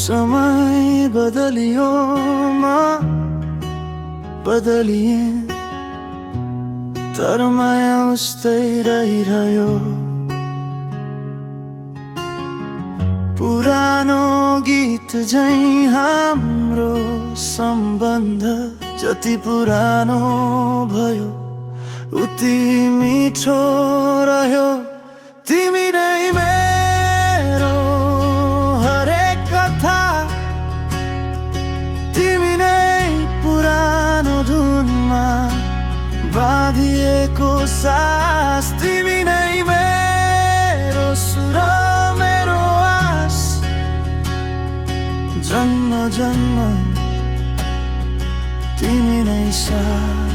समय बदलियो म बदलिए तर माया उस्तै रहिरह्यो। पुरानो गीत झैं हाम्रो सम्बन्ध जति पुरानो भयो उति मिठो रह्यो। तिमी नै मेरो हरेक कथा, तिमी नै पुरानो धुनमा बाँधिएको सास, तिमी नै मेरो सुर मेरो आस। जन्म जन्म तिमी नै साथ।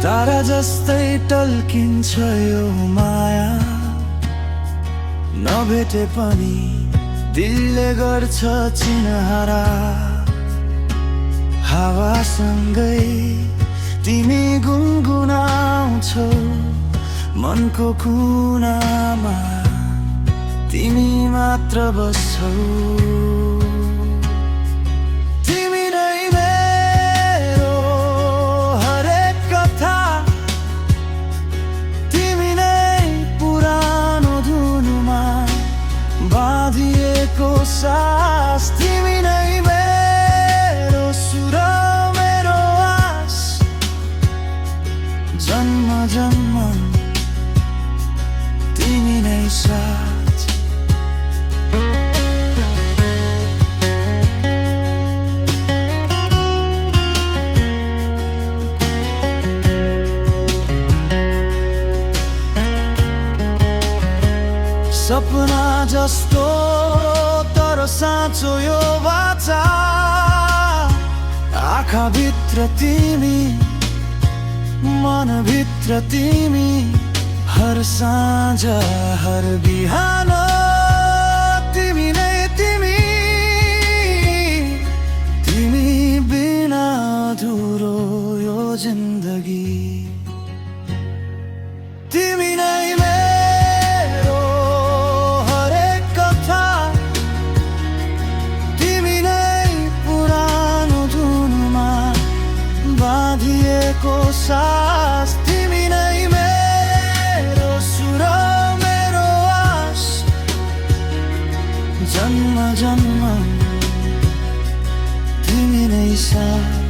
तारा जस्तै टल्किन्छ यो माया, नभेटे पनि दिलले गर्छ चिनहारा। हावासँगै तिमी गुनगुनाउँछौ मनको कुनामा, तिमी मात्र बस्छौ। सास तिमी नै मेरो सुर मेरो आस। जन्म जन्म तिमी नै साथ। सपना जस्तो साँचो यो बाचा, आँखाभित्र तिमी मनभित्र तिमी, हर साँझ हर बिहान तिमी नै तिमी। तिमी बिना अधुरो यो जिन्दगी, तिमी नै को सास, तिमी नै मेरो सुर मेरो आस। जन्म जन्म तिमी नै साथ।